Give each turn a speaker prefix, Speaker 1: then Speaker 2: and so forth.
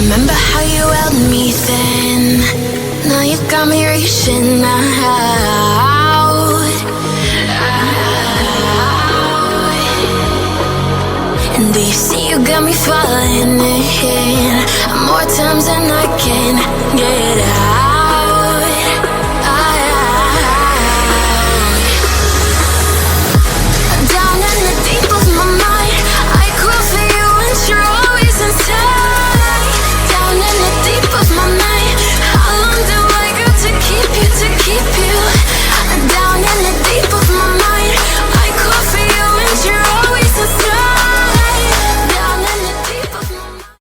Speaker 1: Remember how you held me then? Now you got me reaching out. And do you see you got me falling in more times than I can get out?